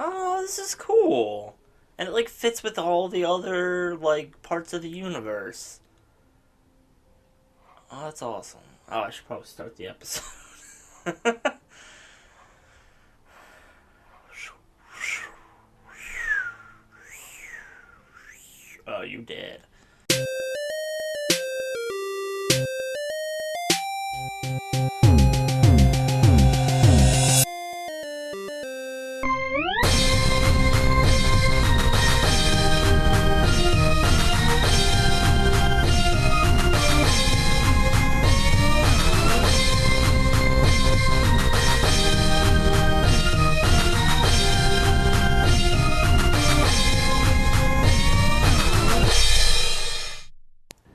Oh, this is cool. And it like fits with all the other like parts of the universe. Oh, that's awesome. Oh, I should probably start the episode. Oh, you did.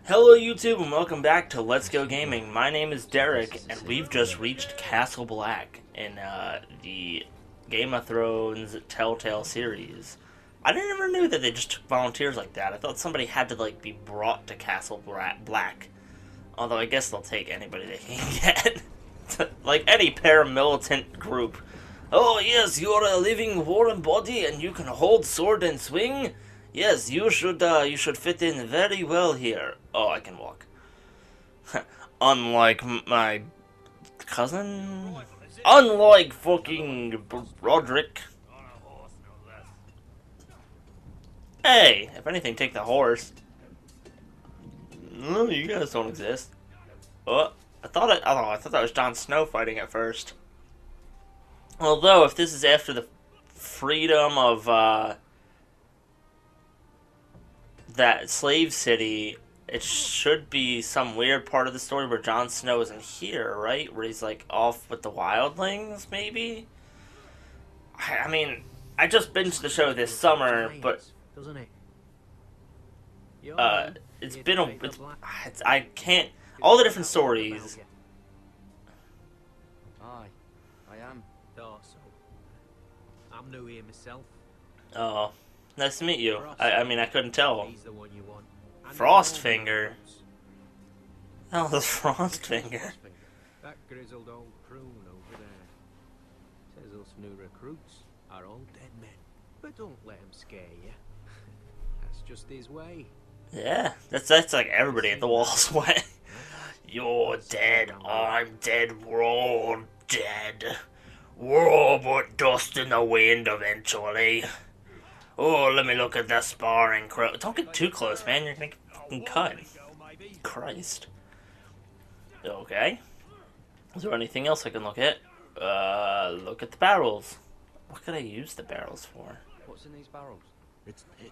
Hello YouTube and welcome back to Let's Go Gaming. My name is Derek and we've just reached Castle Black in the Game of Thrones Telltale series. I never knew that they just took volunteers like that. I thought somebody had to like be brought to Castle Black. Although I guess they'll take anybody they can get. Like any paramilitant group. Oh yes, you're a living warm body and you can hold sword and swing? Yes, you should fit in very well here. Oh, I can walk. Unlike my cousin? Unlike fucking Rodrick. Hey, if anything, take the horse. No, you guys don't exist. Oh, I thought that was Jon Snow fighting at first. Although, if this is after the freedom of, that slave city, it should be some weird part of the story where Jon Snow isn't here, right? Where he's like off with the wildlings, maybe? I mean, I just binged the show this summer, but it's been I can't, all the different stories. Aye, I am. Thought so. I'm new here myself. Oh, nice to meet you. I mean, I couldn't tell. He's the one you want. Frostfinger. Oh, the Frostfinger. That grizzled old prune over there. Says us new recruits are all dead men. But don't let him scare you. That's just his way. Yeah, that's like everybody at the wall's way. You're dead, I'm dead, we're all dead. We're all but dust in the wind eventually. Oh, let me look at the sparring crew. Don't get too close, man. You're gonna get fucking cut. Christ. Okay. Is there anything else I can look at? Look at the barrels. What could I use the barrels for? What's in these barrels? It's pitch.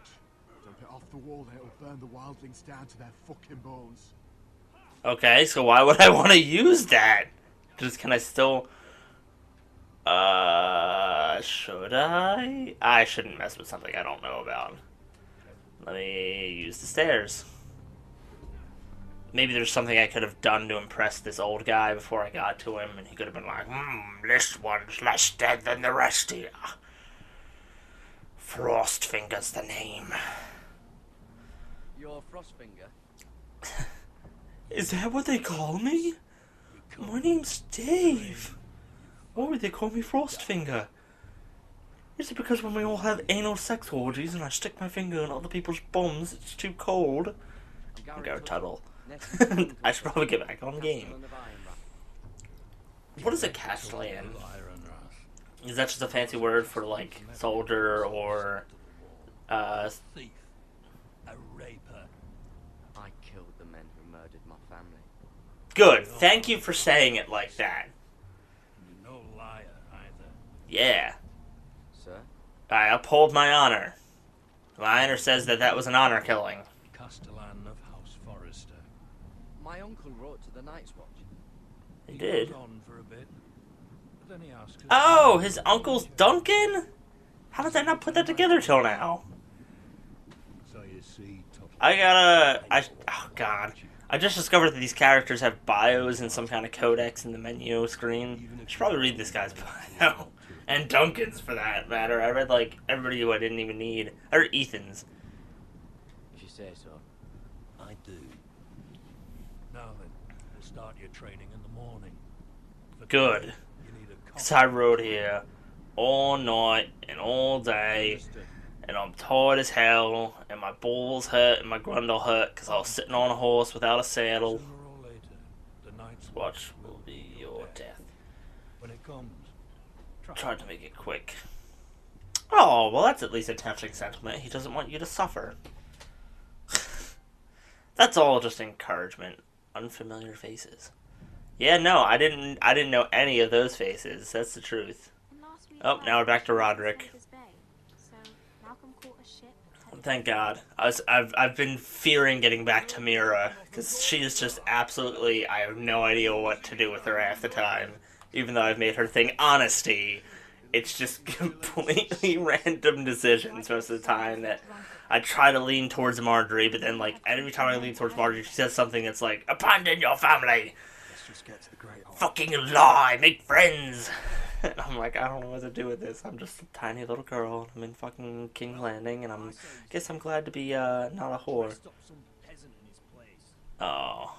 Dump it off the wall, it'll burn the wildlings down to their fucking bones. Okay, so why would I want to use that? Just, can I still... should I? I shouldn't mess with something I don't know about. Let me use the stairs. Maybe there's something I could have done to impress this old guy before I got to him, and he could have been like, this one's less dead than the rest here. Frostfinger's the name. You're Frostfinger? Is that what they call me? My name's Dave. Why would they call me Frostfinger? Is it because when we all have anal sex orgies and I stick my finger in other people's bums, it's too cold? Go Tuttle. I should probably get back on game. What is a Castellan? Is that just a fancy word for, like, soldier or, Thief. A raper. I killed the men who murdered my family. Good. Thank you for saying it like that. You're no liar either. Yeah. Sir? I uphold my honor. My honor says that that was an honor killing. Castellan of House Forrester. My uncle wrote to the Night's Watch. He did. Goes on for a bit, but then he asks us Oh, his uncle's Duncan? How did I not put that together till now? So you see, Oh god. I just discovered that these characters have bios in some kind of codex in the menu screen. I should probably read this guy's bio. And Duncan's, for that matter. I read, like, everybody who I didn't even need. I read Ethan's. If you say so. I do. Now then, we'll start your training in the morning. For Good. today, you need a Because I rode here all night and all day, and I'm tired as hell, and my balls hurt, and my grundle hurt, because I was sitting on a horse without a saddle. Sooner or later, the night's Watch will be your death. When it comes, Tried to make it quick. Oh, well, that's at least a touching sentiment. He doesn't want you to suffer. That's all just encouragement. Unfamiliar faces. Yeah, no, I didn't know any of those faces. That's the truth. Oh, now we're back to Rodrick. Thank God. I've been fearing getting back to Mira, because she is just absolutely, I have no idea what to do with her half the time. Even though I've made her thing honesty, it's just completely random decisions most of the time that I try to lean towards Marjorie, but then, like, every time I lean towards Marjorie, she says something that's like, abandon your family! Let's just get to the Great Hall. Fucking lie! Make friends! And I'm like, I don't know what to do with this. I'm just a tiny little girl. I'm in fucking King's Landing, and guess I'm glad to be, not a whore. Oh.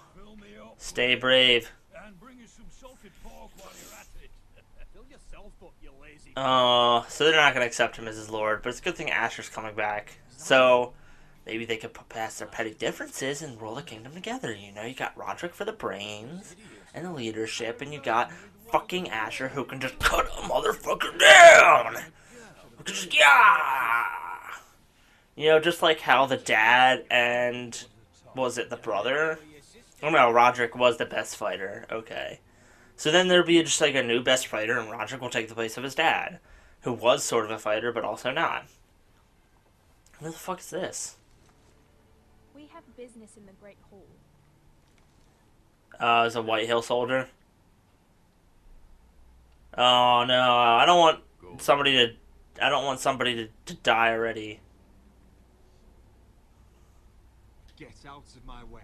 Stay brave. and bring you some salted pork while you're at it. Fill yourself up, you lazy. Oh, so they're not going to accept him as his lord, but it's a good thing Asher's coming back. So, maybe they could put past their petty differences and rule the kingdom together. You know, you got Rodrick for the brains and the leadership, and you got fucking Asher who can just cut a motherfucker down! Who can just, yeah! You know, just like how the dad and, was it the brother? Oh no, Rodrick was the best fighter. Okay. So then there'll be just like a new best fighter, and Rodrick will take the place of his dad, who was sort of a fighter, but also not. Who the fuck is this? We have business in the Great Hall. Is a White Hill soldier. Oh no, I don't want somebody to die already. Get out of my way.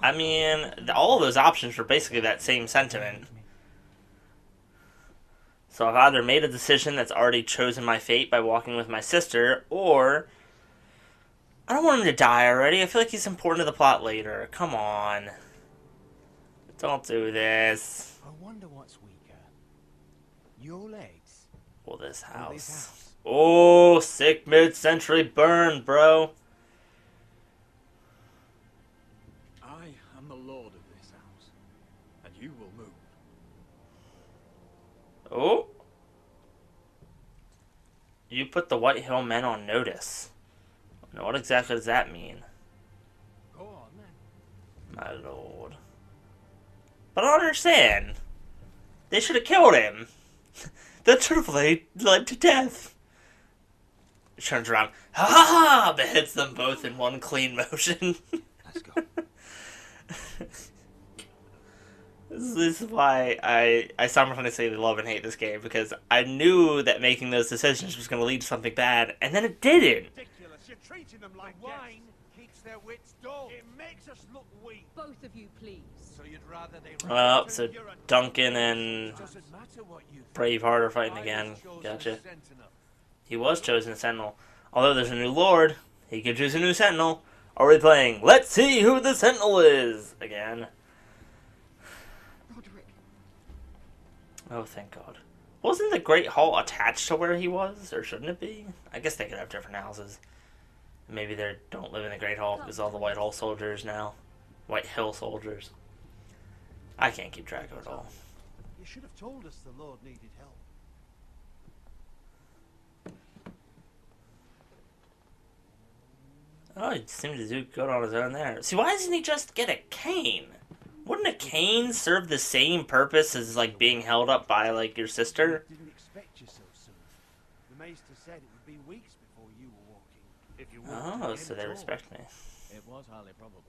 I mean, all of those options were basically that same sentiment. So I've either made a decision that's already chosen my fate by walking with my sister, or I don't want him to die already. I feel like he's important to the plot later. Come on. Don't do this. I wonder what's weaker. Your legs. Or this or house. this house. Oh, sick mid-century burn, bro. I am the lord of this house, and you will move. Oh. You put the White Hill men on notice. Now, what exactly does that mean? Go on then. My lord. But I don't understand. They should have killed him. That should have led to death. He turns around. Ha ha ha! But hits them both in one clean motion. Let's go. This is why I simultaneously love and hate this game, because I knew that making those decisions was going to lead to something bad, and then it didn't. Ridiculous! You're treating them like Wine keeps their wits dull. It makes us look weak. Both of you, please. So you'd rather they So Duncan and doesn't matter what you Braveheart are fighting again. Gotcha. He was chosen Sentinel. Although there's a new Lord, he could choose a new Sentinel. Are we playing Let's See Who the Sentinel Is again? Rodrick. Oh, thank God. Wasn't the Great Hall attached to where he was? Or shouldn't it be? I guess they could have different houses. Maybe they don't live in the Great Hall because all the White Hall soldiers now. White Hill soldiers. I can't keep track of it all. You should have told us the Lord needed help. Oh, he seemed to do good on his own there. See, why doesn't he just get a cane? Wouldn't a cane serve the same purpose as, like, being held up by, like, your sister? Didn't expect you so soon. The maester said it would be weeks before you were walking. If you Oh, so they respect me. It was highly probable.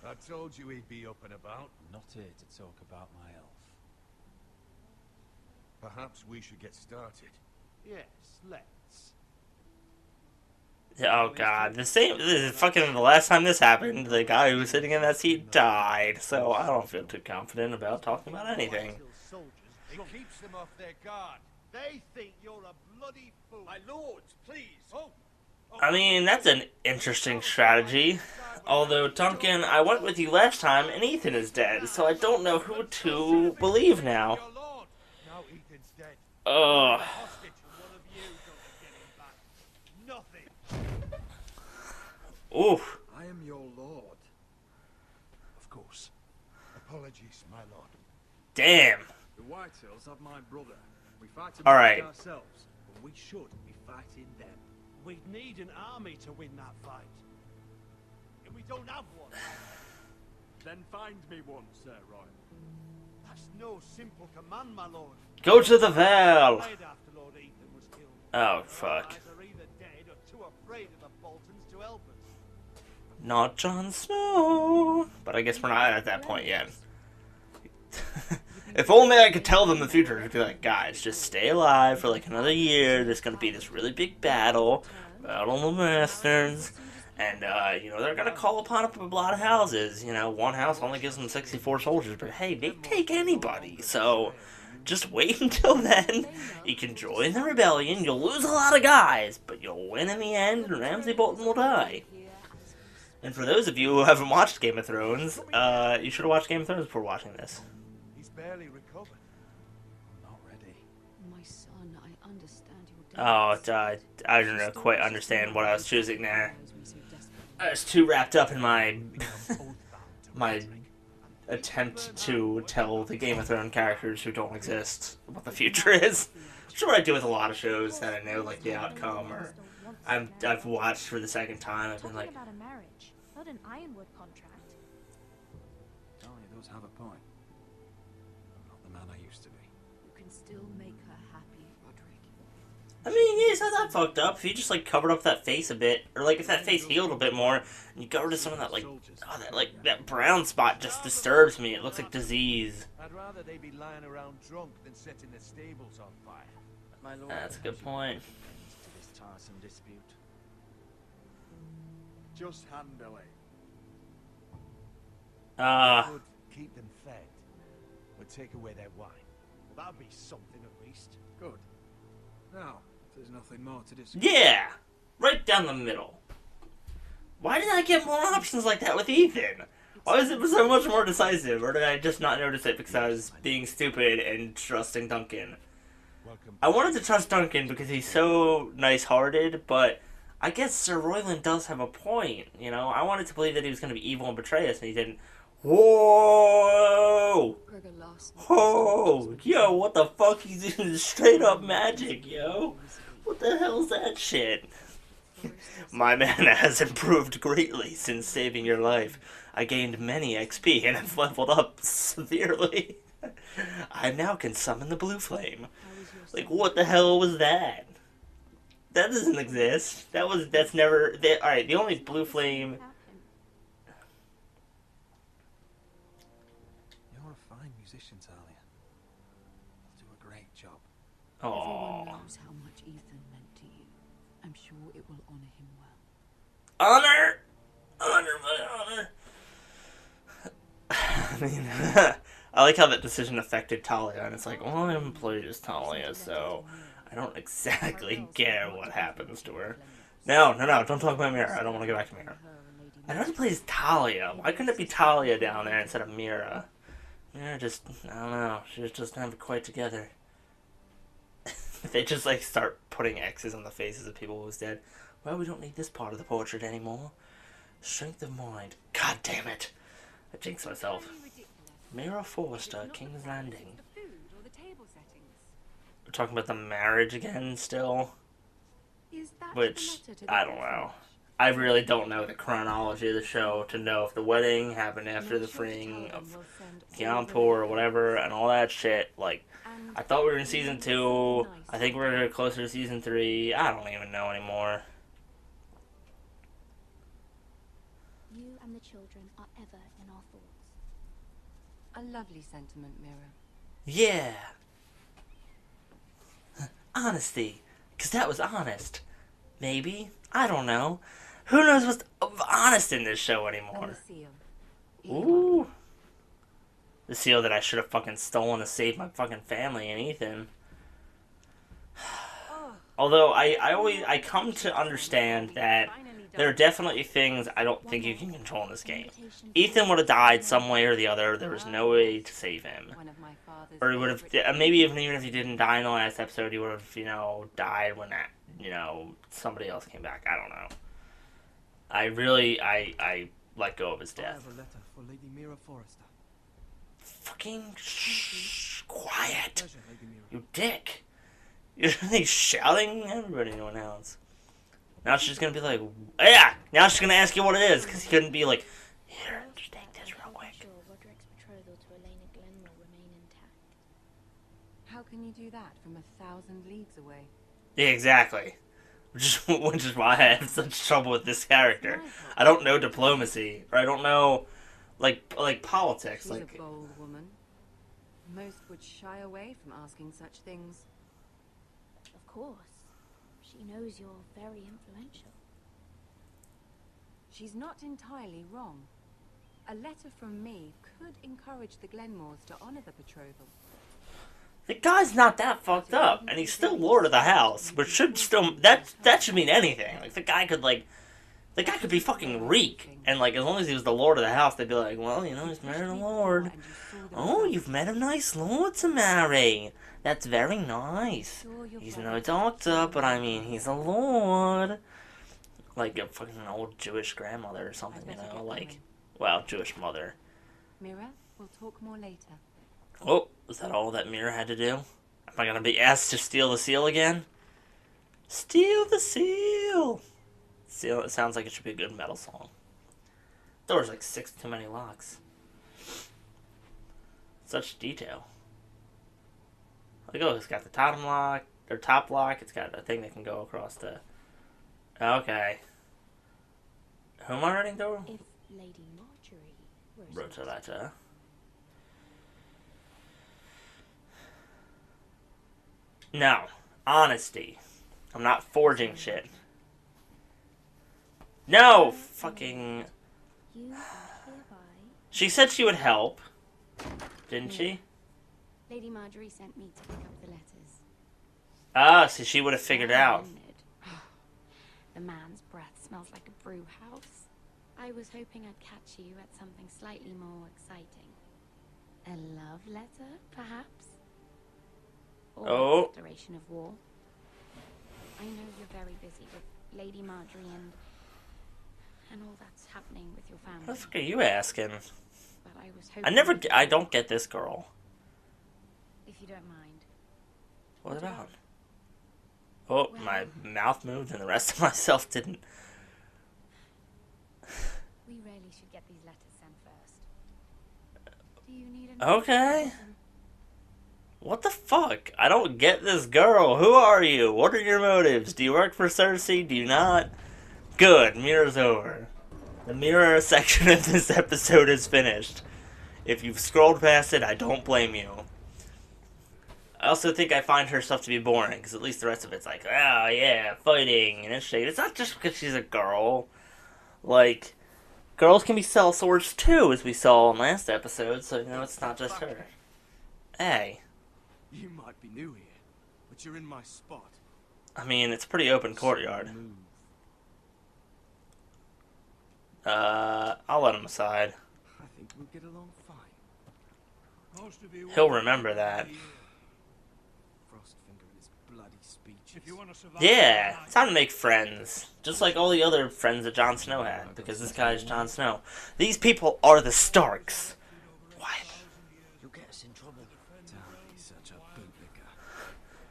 I told you he'd be up and about. Not here to talk about my elf. Perhaps we should get started. Yes, let's. Oh God, this is fucking the last time this happened, the guy who was sitting in that seat died, so I don't feel too confident about talking about anything. It keeps them off their guard. They think you're a bloody fool. My lords, please. Oh. I mean, that's an interesting strategy. Although, Duncan, I went with you last time, and Ethan is dead, so I don't know who to believe now. No, Now Ethan's dead. Ugh. Hostage from one of you don't get him back. Nothing. Oof. I am your lord. Of course. Apologies, my lord. Damn. The Whitehills have my brother. We fight All amongst right. ourselves, but we should be fighting them. We'd need an army to win that fight. And we don't have one. Then find me one, Sir Royal. That's no simple command, my lord. Go to the Vale. Died after Lord Ethan was killed. Oh, Our fuck. allies are either dead or too afraid of the Boltons to help us. Not Jon Snow. But I guess we're not at that point yet. If only I could tell them the future. I'd be like, guys, just stay alive for like another year. There's going to be this really big battle. Battle of the Bastards. And, you know, they're going to call upon a lot of houses. You know, one house only gives them 64 soldiers. But, hey, they take anybody. So, just wait until then. You can join the rebellion. You'll lose a lot of guys. But you'll win in the end. And Ramsay Bolton will die. And for those of you who haven't watched Game of Thrones, you should have watched Game of Thrones before watching this. He's barely recovered. I'm not ready. My son, I understand your I don't quite understand what I was choosing there. I was too wrapped up in my my attempt to tell the Game of Thrones characters who don't exist what the future is. Which is what I do with a lot of shows that I know like the outcome, or I've watched for the second time. I've been like, about a marriage, not an Ironwood contract. Talia does have a point. I'm not the man I used to be. You can still make her happy, Roderick. I mean, yeah, it's not that fucked up. If you just like covered up that face a bit, or like if that face healed a bit more, and you go to some of that that brown spot just disturbs me. It looks like disease. I'd rather they be lying around drunk than setting the stables on fire. My lord, That's a good point. to this tiresome dispute. Just handle it. Could keep them fed, but take away their wine. Well, that'd be something at least. Good. Now, if there's nothing more to discuss. Yeah, right down the middle. Why didn't I get more options like that with Ethan? Why was it so much more decisive, or did I just not notice it because I was being stupid and trusting Duncan? Welcome. I wanted to trust Duncan because he's so nice-hearted, but I guess Sir Royland does have a point, you know? I wanted to believe that he was going to be evil and betray us, and he didn't. Whoa! Gregor lost. Whoa! Yo, what the fuck? He's using straight-up magic, yo! What the hell's that shit? My mana has improved greatly since saving your life. I gained many XP and have leveled up severely. I now can summon the blue flame. Like, what the hell was that? That doesn't exist. That's never... Alright, the only blue flame... You're a fine musician, Talia. You'll do a great job. Aww. Everyone knows how much Ethan meant to you. I'm sure it will honor him well. Honor! Honor my honor! I mean... I like how that decision affected Talia, and it's like, well, I haven't played as Talia, so I don't exactly care what happens to her. No, don't talk about Mira. I don't want to go back to Mira. I never played as Talia. Why couldn't it be Talia down there instead of Mira? Mira just, I don't know, she was just never quite together. They just, like, start putting X's on the faces of people who's dead. Well, we don't need this part of the portrait anymore. Strength of mind. God damn it. I jinxed myself. Mira Forrester, King's Landing. We're talking about the marriage again still. Which, I don't know. I really don't know the chronology of the show to know if the wedding happened after the freeing of Gyanpur or whatever and all that shit. Like, I thought we were in season 2. I think we're closer to season 3. I don't even know anymore. You and the children are ever in our thoughts. A lovely sentiment, Mira. Yeah. Honesty. Because that was honest. Maybe. I don't know. Who knows what's honest in this show And anymore? the seal. Ooh. The seal that I should have fucking stolen to save my fucking family and Ethan. Although I come to understand that there are definitely things I don't think you can control in this game. Ethan would have died some way or the other. There was no way to save him. One of my father's Or he would have, maybe even if he didn't die in the last episode, he would have, died when that, somebody else came back. I don't know. I let go of his I death. have a letter for Lady Mira Forrester. Fucking quiet. Pleasure, Lady Mira. You dick. You're really shouting everybody no one else. Now she's gonna be like, yeah! Now she's gonna ask you what it is, because he couldn't be like, here, just take this real quick. Sure, Roderick's betrothal to Elena Glen will remain intact. How can you do that from 1,000 leagues away? Yeah, exactly. Which is why I have such trouble with this character. I don't know diplomacy, or I don't know, like politics. She's Like, a bold woman. Most would shy away from asking such things. Of course. She knows you're very influential. She's not entirely wrong. A letter from me could encourage the Glenmores to honor the betrothal. the guy's not that fucked up, and he's still Lord of the House, which should still that should mean anything. Like the guy could be fucking Reek, and like as long as he was the Lord of the House, they'd be like, well, he's married a lord. Oh, you've met a nice lord to marry. That's very nice. He's no doctor, but I mean, he's a lord. Like a fucking old Jewish grandmother or something, like, well, Jewish mother. Mira, we'll talk more later. Oh, is that all that Mira had to do? Am I gonna be asked to steal the seal again? Steal the seal! Seal, it sounds like it should be a good metal song. Door's like 6 too many locks. Such detail. Like, oh, it's got the top lock, it's got a thing that can go across the... Okay. Who am I writing to? If Lady Marjorie Wrote a letter. No. Honesty. I'm not forging shit. No! Fucking... You are hereby... She said she would help. Didn't she? Lady Marjorie sent me to pick up the letters. Ah, so she would have figured out. The man's breath smells like a brew house. I was hoping I'd catch you at something slightly more exciting. A love letter, perhaps? Or Oh. a declaration of war. I know you're very busy with Lady Marjorie and all that's happening with your family. What the fuck are you asking? But I was hoping I don't get this girl. if you don't mind. What about? Oh, my mouth moved and the rest of myself didn't. We really should get these letters sent first. Do you need an Okay. What the fuck? I don't get this girl. Who are you? What are your motives? Do you work for Cersei? Do you not? Good. Mirror's over. The mirror section of this episode is finished. If you've scrolled past it, I don't blame you. I also think I find her stuff to be boring, because at least the rest of it's like, oh yeah, fighting and shit. It's not just because she's a girl. Like, girls can be sellswords too, as we saw in last episode, so it's not just her. Hey. You might be new here, but you're in my spot. I mean, it's a pretty open courtyard. I'll let him aside. I think we'll get along fine. Most of you He'll remember that. Frostfinger and his bloody speeches. If you want to survive, Yeah, it's time to make friends. Just like all the other friends that Jon Snow had, because this guy is Jon Snow. These people are the Starks. What? You'll get us in trouble. He's such a bootlicker.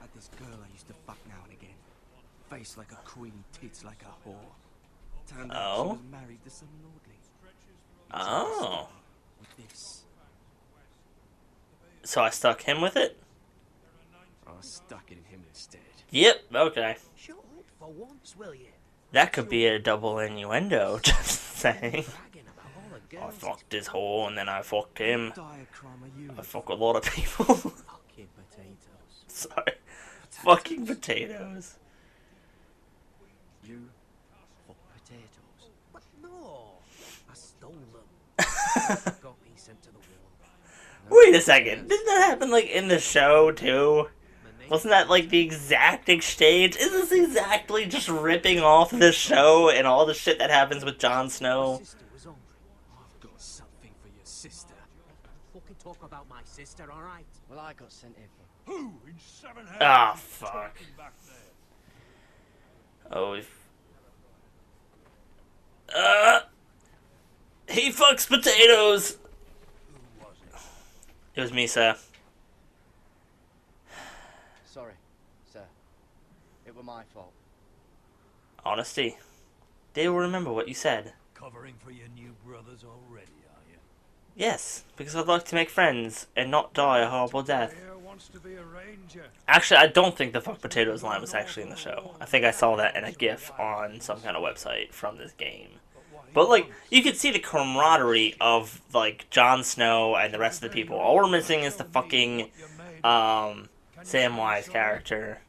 Had this girl I used to fuck now and again. Face like a queen, tits like a whore. Turned out she was married to some lordling. Oh. With this. So I stuck him with it? I stuck it in him instead. Yep, okay. Shut up for once, will you? That could be a double innuendo, just saying. Bragging about all the I girls. fucked his whore and then I fucked him. Diachrome of you. I fuck a lot of people. Fucking potatoes. Sorry. Fucking potatoes. You fuck potatoes. But no, I stole them. Got me sent to the wall. Wait a second. Didn't that happen, like, in the show, too? My Wasn't that like the exact exchange? Is this exactly just ripping off this show and all the shit that happens with Jon Snow? Sister was hungry. I've got something for your sister. Fucking talk about my sister, alright? Well, I got sent here for. Who in seven heavens Ah, is fuck. talking back there? Oh, he fucks potatoes. Who was it? It was me, sir. Sorry, sir. It was my fault. Honesty. They will remember what you said. Covering for your new brothers already, are you? Yes, because I'd like to make friends and not die a horrible death. Here wants to be a ranger. Actually, I don't think the fuck potatoes line was actually in the show. I think I saw that in a GIF on some kind of website from this game. But, like, you could see the camaraderie of, like, Jon Snow and the rest of the people. All we're missing is the fucking, Samwise character.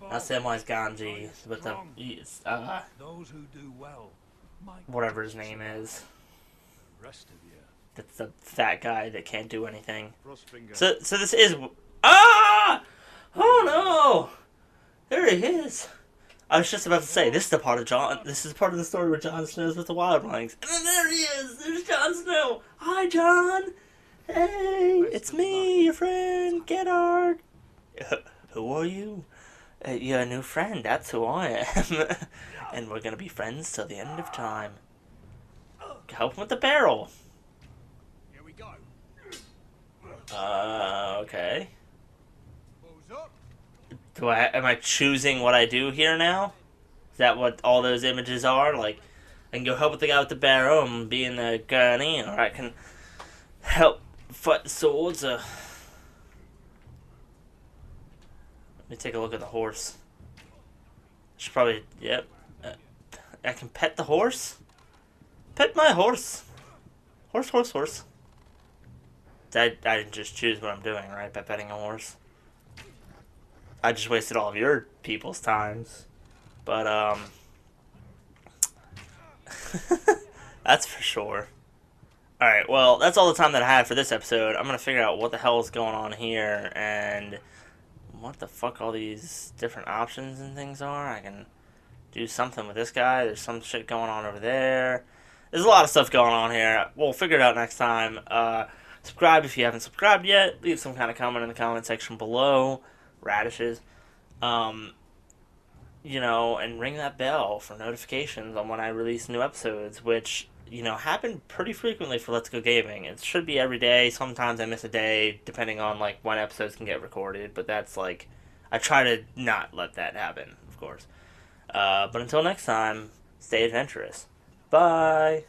Not Samwise Ganji, but the, Those who do well might whatever his name is. the rest of you. That's the fat guy that can't do anything. Frostfinger. So this is... Ah! Oh, no! There he is. I was just about to say, this is the part of this is part of the story where Jon Snow's with the wildlings. And then there he is! There's Jon Snow! Hi, Jon! Hey, it's me, your friend, Geddard! Who are you? You're a new friend, that's who I am. And we're gonna be friends till the end of time. Help him with the barrel. Here we go. Okay. Bows up. Am I choosing what I do here now? Is that what all those images are? Like, I can go help with the guy with the barrel and be in the gurney, or I can help fight the swords, or... Let me take a look at the horse. I should probably, yep. I can pet the horse? Pet my horse. Horse, horse, horse. I didn't just choose what I'm doing, right, by petting a horse. I just wasted all of your people's times. But, that's for sure. Alright, well, that's all the time that I have for this episode. I'm gonna figure out what the hell is going on here, and what the fuck all these different options and things are. I can do something with this guy. There's some shit going on over there. There's a lot of stuff going on here. We'll figure it out next time. Subscribe if you haven't subscribed yet. Leave some kind of comment in the comment section below. Radishes. You know, and ring that bell for notifications on when I release new episodes, which, you know, happen pretty frequently for Let's Go Gaming. It should be every day. Sometimes I miss a day, depending on, like, when episodes can get recorded. But that's, like, I try to not let that happen, of course. But until next time, stay adventurous. Bye!